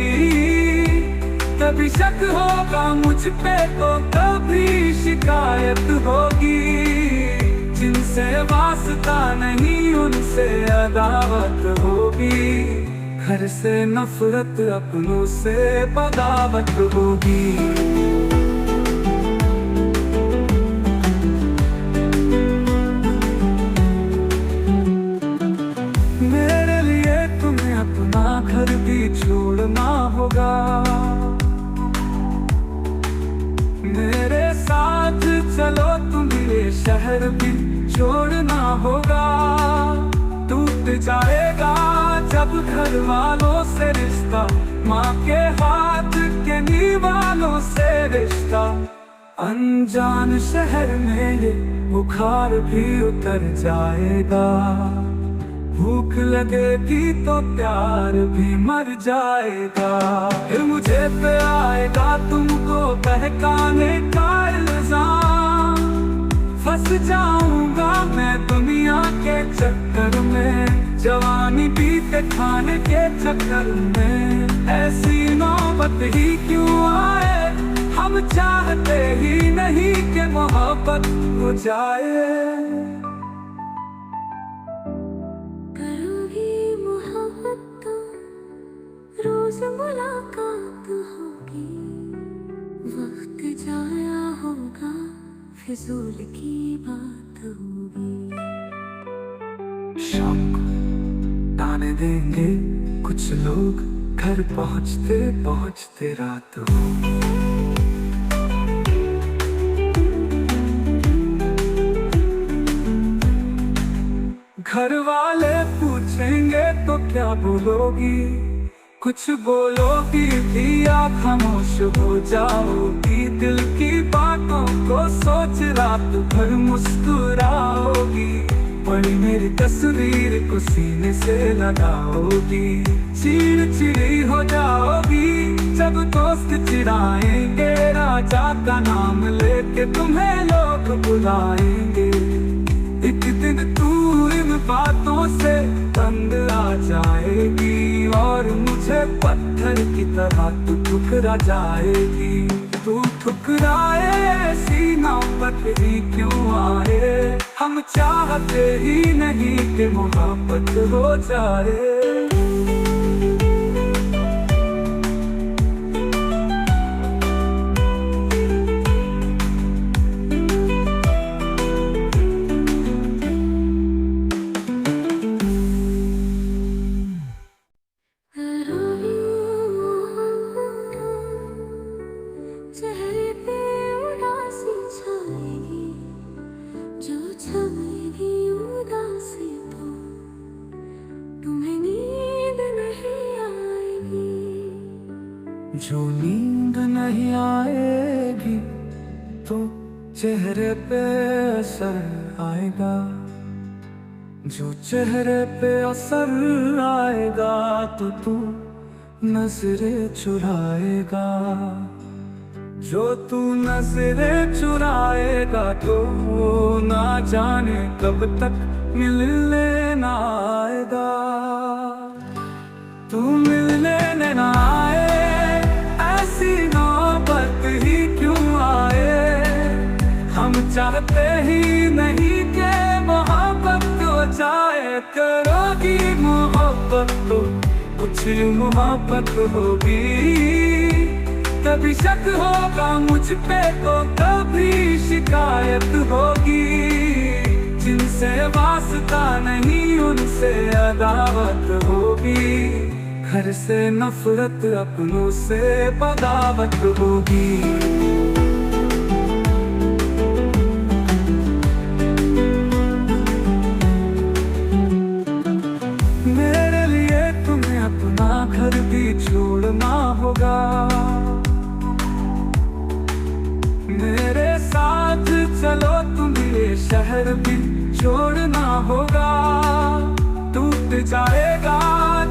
कभी शक होगा मुझ पे तो कभी शिकायत होगी। जिनसे वास्ता नहीं उनसे अदावत होगी, घर से नफरत अपनों से बगावत होगी। मेरे लिए तुम्हें अपना घर भी छोड़ना होगा, मेरे साथ चलो तुम्हें शहर भी छोड़ना होगा। टूट जाएगा जब घर वालों से रिश्ता, माँ के हाथ के निवालों से रिश्ता। अनजान शहर में ये बुखार भी उतर जाएगा, भूख लगेगी तो प्यार भी मर जाएगा। फिर मुझे पे आएगा तुमको बहकाने का इल्जाम, फंस जाऊंगा मैं दुनिया के चक्कर में, जवानी बीते खाने के चक्कर में। ऐसी नौबत ही क्यों आए, हम चाहते ही नहीं कि मोहब्बत हो जाए। रोज मुलाकात होगी, वक्त जाया होगा, फिजूल की बात होगी। शाम को ताने देंगे कुछ लोग, घर पहुंचते पहुंचते रात होगी। घर वाले पूछेंगे तो क्या बोलोगी, कुछ बोलोगी भी या खामोश हो जाओगी। दिल की बातों को सोच रात भर मुस्कुराओगी, बड़ी मेरी तस्वीर को सीने से लगाओगी। चिड़चिड़ी हो जाओगी जब दोस्त चिढ़ाएंगे, राजा का नाम लेके तुम्हें लोग बुलाएंगे। एक दिन तू इन बातों से तंग आ जाएगी, और मुझे पत्थर की तरह तू ठुकरा जाएगी। तू ठुकराए ऐसी नौबत ही क्यों आए, हम चाहते ही नहीं कि मोहब्बत हो जाए। चेहरे पे उदासी छाएगी, जो छाएगी उदासी तो तुम्हें नींद नहीं आएगी। जो नींद नहीं आएगी तो चेहरे पे असर आएगा, जो चेहरे पे असर आएगा तो तू नजरें चुराएगा, जो तू नजरें चुराएगा तो ना जाने कब तक मिलने ना आएगा। तू मिलने ना आए, ऐसी नौबत ही क्यों आए। हम चाहते ही नहीं कि मोहब्बत हो जाए, करोगी मोहब्बत तो कुछ मोहब्बत होगी। कभी शक होगा मुझ पे तो कभी शिकायत होगी। जिनसे वास्ता नहीं उनसे अदावत होगी, घर से नफरत अपनों से बगावत होगी। मेरे लिए तुम्हें अपना घर भी छोड़ना होगा, मेरे साथ चलो तुम्हें ये शहर भी छोड़ना होगा। टूट जाएगा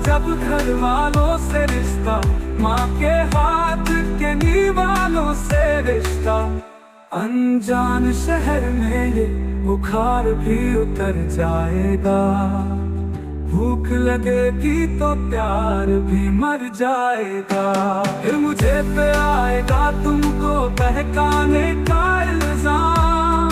जब घर वालों से रिश्ता, माँ के हाथ के निवालों से रिश्ता। अनजान शहर में ये बुखार भी उतर जाएगा, भूख लगेगी तो प्यार भी मर जाएगा। फिर मुझे पे आएगा तुमको बहकाने का इल्जाम,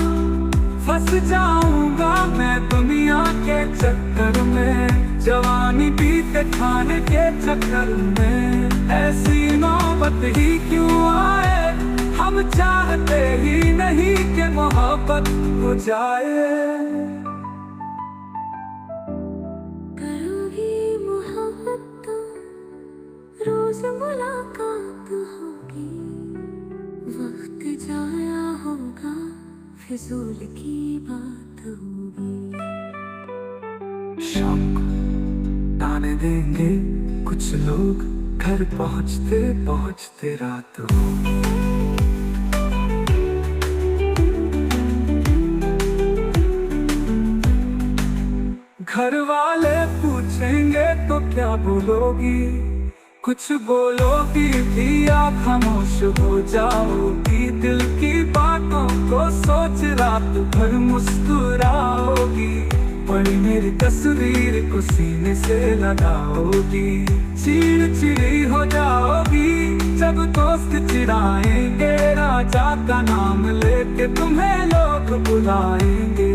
फंस जाऊंगा मैं दुनिया के चक्कर में, जवानी बीते खाने के चक्कर में। ऐसी नौबत ही क्यों आए, हम चाहते ही नहीं कि मोहब्बत हो जाए। रोज मुलाकात होगी, वक्त जाया होगा, फिजूल की बात होगी। शाम को ताने देंगे कुछ लोग, घर पहुँचते पहुँचते रात हो। घर वाले पूछेंगे तो क्या बोलोगी, कुछ बोलोगी भी आप खामोश हो जाओगी। दिल की बातों को सोच रात भर मुस्कुराओगी, पड़ी मेरी तस्वीर को सीने से लगाओगी। चिड़चिड़ी हो जाओगी जब दोस्त चिढ़ाएंगे, राजा का नाम लेके तुम्हें लोग बुलाएंगे।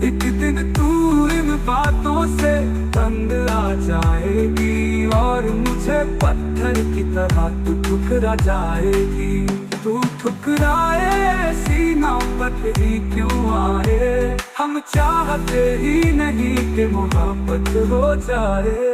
एक दिन तू इन बातों से तंग आ जाएगी, और मुझे पत्थर की तरह तू ठुकरा जाएगी। तू ठुकराए ऐसी नौबत ही क्यों आए, हम चाहते ही नहीं कि मोहब्बत हो जाए।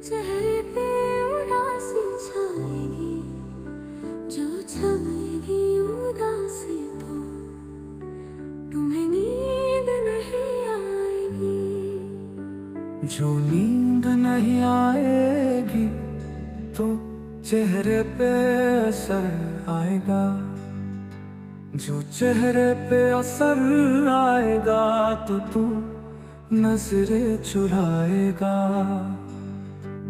चेहरे पे उदासी छाएगी, जो छाएगी उदासी तो तुम्हें नींद नहीं आएगी। जो नींद नहीं आएगी तो चेहरे पे असर आएगा, जो चेहरे पे असर आएगा तो तू नजरें चुराएगा।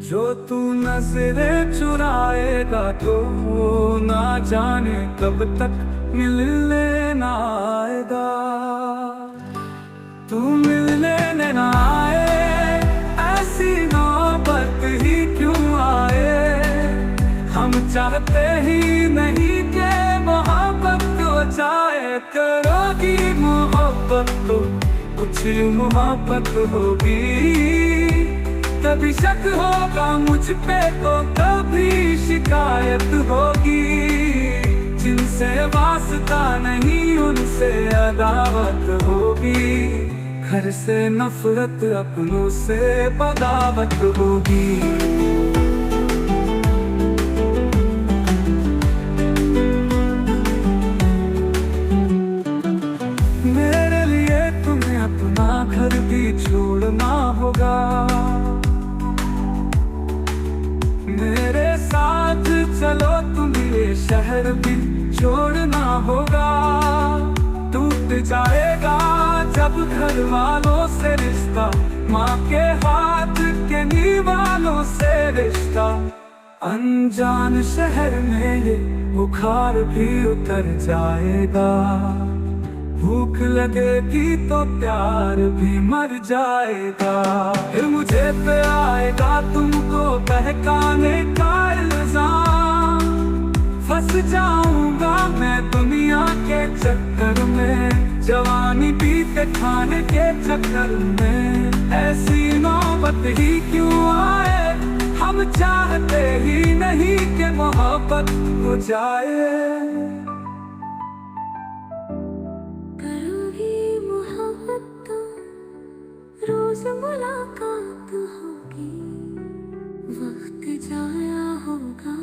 जो तू नजरें चुराएगा तो ना जाने कब तक मिलने ना आएगा। तू मिलने ना आए, ऐसी नौबत ही क्यों आए, हम चाहते ही नहीं कि मोहब्बत हो जाए। करोगी मोहब्बत तो कुछ मोहब्बत होगी, कभी शक होगा मुझ पे तो कभी शिकायत होगी। जिनसे वास्ता नहीं उनसे अदावत होगी, घर से नफरत अपनों से बगावत होगी। मेरे लिए तुम्हें अपना घर भी छोड़ना होगा, मेरे साथ चलो तुम्हें ये शहर भी छोड़ना होगा। टूट जाएगा जब घर वालों से रिश्ता, माँ के हाथ के निवालों से रिश्ता। अनजान शहर में ये बुखार भी उतर जाएगा, भूख लगेगी तो प्यार भी मर जाएगा। फिर मुझे पे आएगा तुमको बहकाने का इल्जाम, फंस जाऊंगा मैं दुनिया के चक्कर में, जवानी बीते खाने के चक्कर में ऐसी नौबत ही क्यों आए। हम चाहते ही नहीं कि मोहब्बत हो जाए। करोगी मोहब्बत तो रोज मुलाकात होगी, वक्त जाया होगा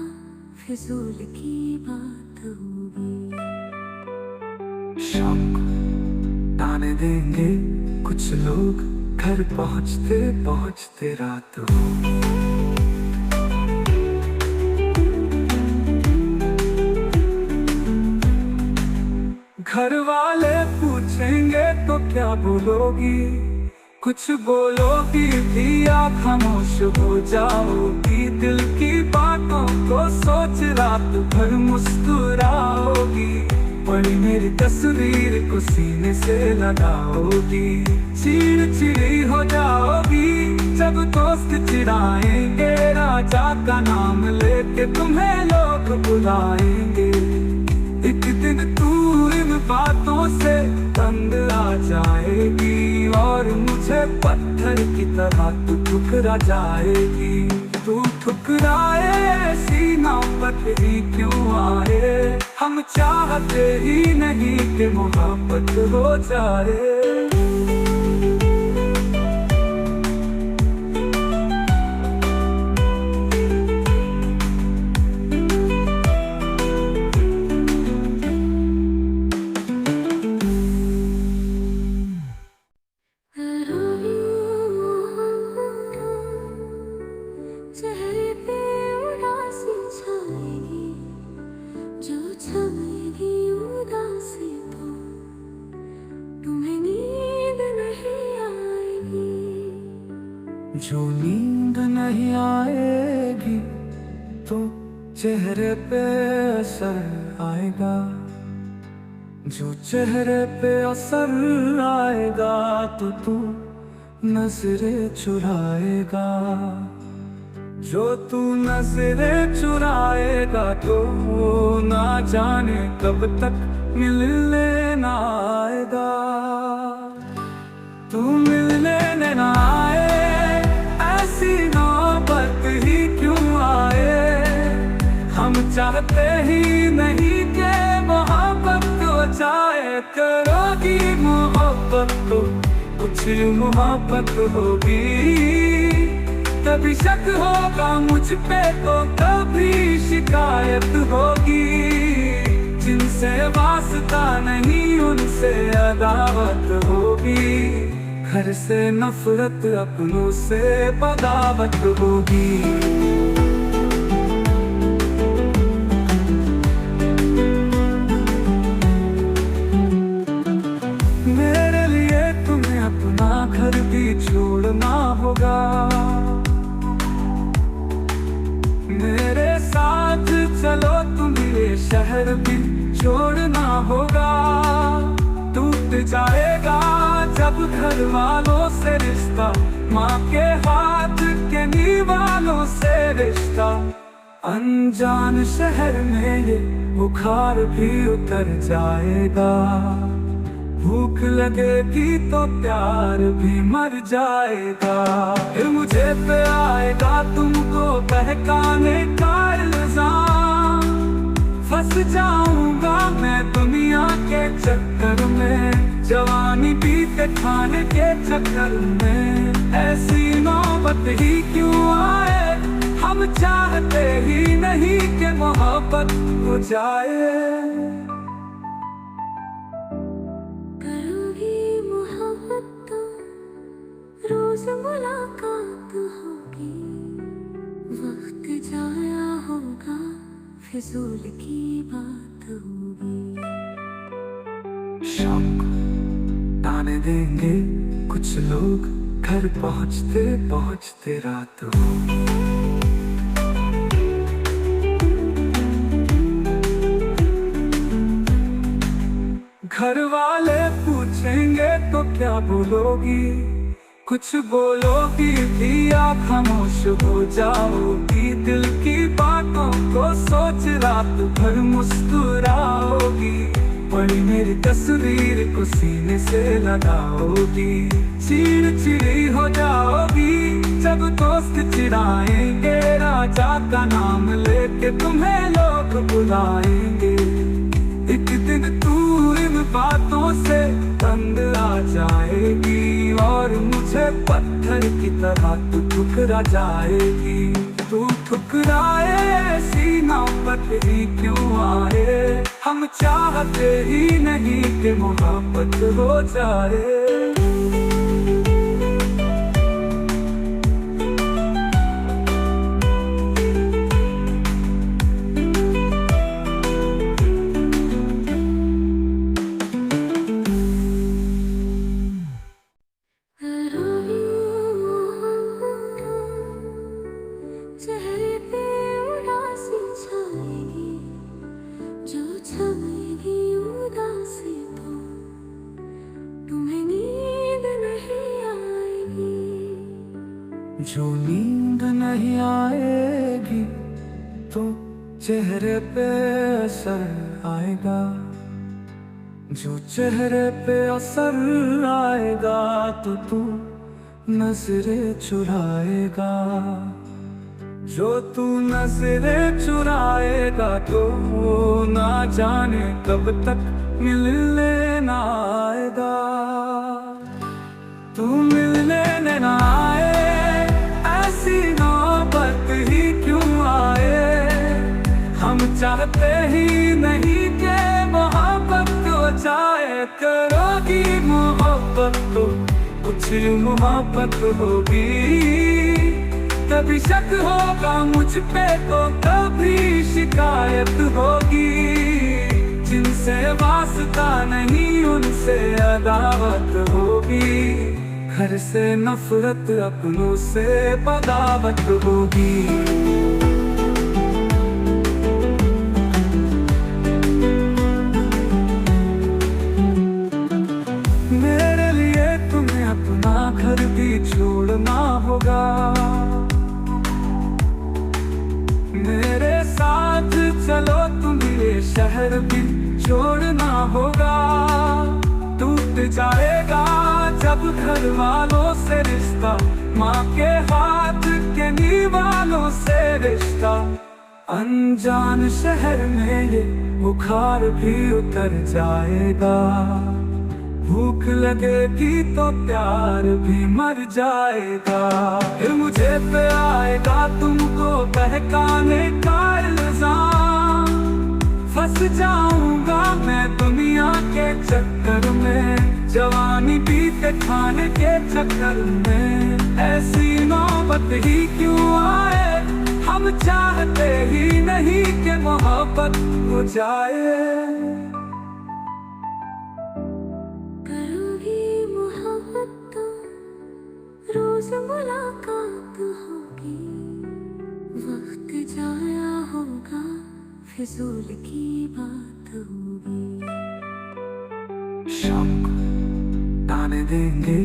फिजूल की बात होगी। शाम को ताने देंगे कुछ लोग, घर पहुँचते पहुँचते रात होगी। घर वाले पूछेंगे तो क्या बोलोगी, कुछ बोलोगी भी या खामोश हो जाओगी। दिल की बातों को सोच रात भर मुस्कुराओगी, पड़ी मेरी तस्वीर को सीने से लगाओगी। चिड़चिड़ी हो जाओगी जब दोस्त चिढ़ाएंगे, राजा का नाम लेके तुम्हें लोग बुलाएंगे। एक दिन तू इन बातों से तंग आ जाएगी और मुझे पत्थर की तरह तू ठुकरा जाएगी। तू ठुकराए ऐसी नौबत ही क्यों आए। हम चाहते ही नहीं कि मोहब्बत हो जाए। चेहरे पे उदासी छाएगी, जो छाएगी उदासी तो तुम्हें नींद नहीं आएगी। जो नींद नहीं आएगी तो चेहरे पे असर आएगा, जो चेहरे पे असर आएगा तो तू नजरें चुराएगा। जो तू नजरें चुराएगा तो ना जाने कब तक मिलने ना आएगा। तू मिलने ना आए, ऐसी नौबत ही क्यों आए। हम चाहते ही नहीं कि मोहब्बत हो जाए। करोगी मोहब्बत तो कुछ मोहब्बत होगी, कभी शक होगा मुझ पे तो कभी शिकायत होगी। जिनसे वास्ता नहीं उनसे अदावत होगी, घर से नफरत अपनों से बगावत होगी। मेरे लिए तुम्हें अपना घर भी छोड़ना होगा, मेरे साथ चलो तुम्हें ये शहर भी छोड़ना होगा। टूट जाएगा जब घर वालों से रिश्ता, माँ के हाथ के नीवालों से रिश्ता। अनजान शहर में ये बुखार भी उतर जाएगा, भूख लगेगी तो प्यार भी मर जाएगा। फिर मुझे पे आएगा तुमको बहकाने का इल्जाम, फंस जाऊंगा मैं दुनिया के चक्कर में। जवानी बीते खाने के चक्कर में ऐसी नौबत ही क्यों आए। हम चाहते ही नहीं कि मोहब्बत हो जाए। रोज मुलाकात होगी, वक्त जाया होगा फिजूल की बात होगी। शाम को ताने देंगे कुछ लोग, घर पहुँचते पहुँचते रात होगी। घर वाले पूछेंगे तो क्या बोलोगी, कुछ बोलोगी भी या खामोश हो जाओगी। दिल की बातों को सोच रात भर मुस्कुराओगी, बड़ी मेरी तस्वीर को सीने से लगाओगी, चिड़चिड़ी हो जाओगी जब दोस्त चिढ़ाएंगे, राजा का नाम लेके तुम्हें लोग बुलाएंगे। एक दिन तू इन बातों से तंग आ जाएगी और मुझे पत्थर की तरह तू ठुकरा जाएगी। तू ठुकराए सीना पर ही क्यों आए, हम चाहते ही नहीं कि मोहब्बत हो जाए। चेहरे पे उदासी छाएगी, जो छाएगी उदासी तो तुम्हें नींद नहीं आएगी। जो नींद नहीं आएगी तो चेहरे पे असर आएगा, जो चेहरे पे असर आएगा तो तू नजरें चुराएगा। जो तू नजरें चुराएगा तो ना जाने कब तक मिलने ना आएगा। तू मिलने ना आए, ऐसी नौबत ही क्यों आए, हम चाहते ही नहीं कि मोहब्बत हो जाए। करोगी मोहब्बत तो कुछ मोहब्बत होगी, कभी शक होगा मुझ पे तो कभी शिकायत होगी। जिनसे वास्ता नहीं उनसे अदावत होगी, घर से नफरत अपनों से बगावत होगी। मेरे लिए तुम्हें अपना घर भी छोड़ना होगा, मेरे साथ चलो तुम्हें शहर भी छोड़ना होगा। टूट जाएगा जब घर वालों से रिश्ता, माँ के हाथ के निवालों से रिश्ता। अनजान शहर में ये बुखार भी उतर जाएगा, भूख लगेगी तो प्यार भी मर जाएगा। फिर मुझे पे आएगा तुमको बहकाने का इल्जाम, फंस जाऊंगा मैं दुनिया के चक्कर में, जवानी बीते खाने के चक्कर में। ऐसी नौबत ही क्यों आए, हम चाहते ही नहीं कि मोहब्बत हो जाए। रोज मुलाकात होगी, वक्त जाया होगा, फिजूल की बात होगी। शाम को ताने देंगे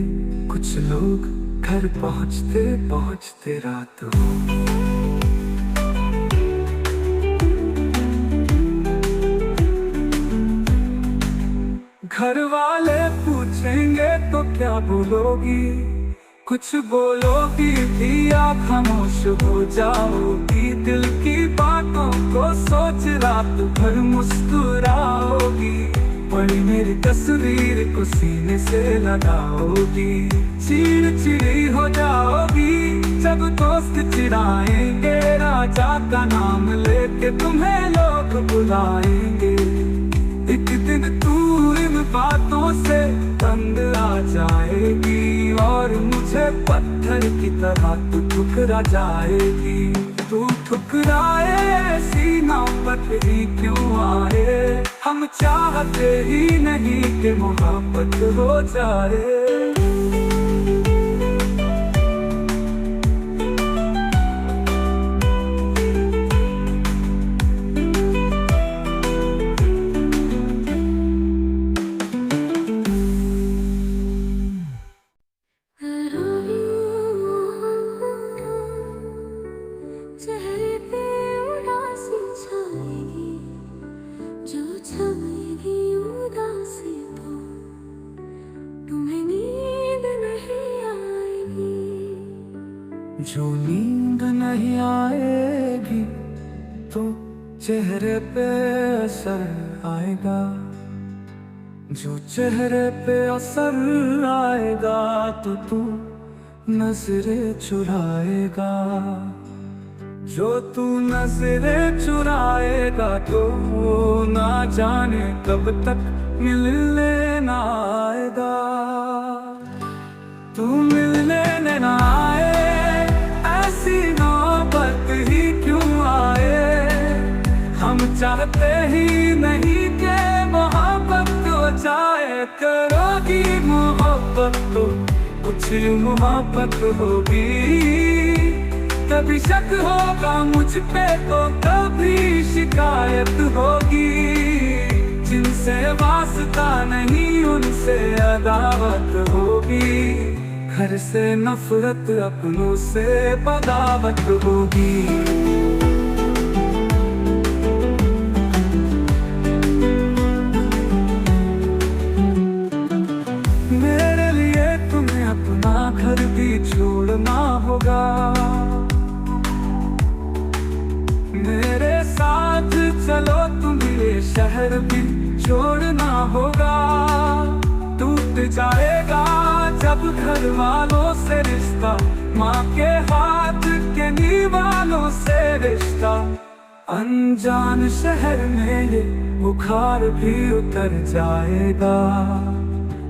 कुछ लोग, घर पहुँचते पहुँचते रात होगी। घर वाले पूछेंगे तो क्या बोलोगी, कुछ बोलोगी भी या खामोश हो जाओगी। दिल की बातों को सोच रात भर मुस्कुराओगी, बड़ी मेरी तस्वीर को सीने से लगाओगी। चिड़चिड़ी हो जाओगी जब दोस्त चिढ़ाएंगे, राजा का नाम लेके तुम्हें लोग बुलाएंगे। एक दिन तू इन बातों से तंग आ जाएगी और मुझे पत्थर की तरह तू ठुकरा जाएगी। तू ठुकराए सीना पर ही क्यों आए, हम चाहते ही नहीं कि मोहब्बत हो जाए। चेहरे पे उदासी छाएगी, जो छाएगी जो नींद नहीं आएगी तो चेहरे पे असर आएगा, जो चेहरे पे असर आएगा तो तू नजरें चुराएगा, जो तू नजरें चुराएगा तो ना जाने कब तक मिलने ना आएगा। तू मिलने ना आए, ऐसी नौबत ही क्यों आए। हम चाहते ही नहीं कि मोहब्बत हो जाए, करोगी मोहब्बत तो कुछ मोहब्बत होगी। कभी शक होगा मुझ पे तो कभी शिकायत होगी, जिनसे वास्ता नहीं उनसे अदावत होगी, घर से नफरत अपनों से बगावत होगी। मेरे लिए तुम्हें अपना घर भी छोड़ना होगा, मेरे साथ चलो तुम्हें ये शहर भी छोड़ना होगा। टूट जाएगा जब घर वालों से रिश्ता, माँ के हाथ के नीवालों से रिश्ता। अनजान शहर में ये बुखार भी उतर जाएगा।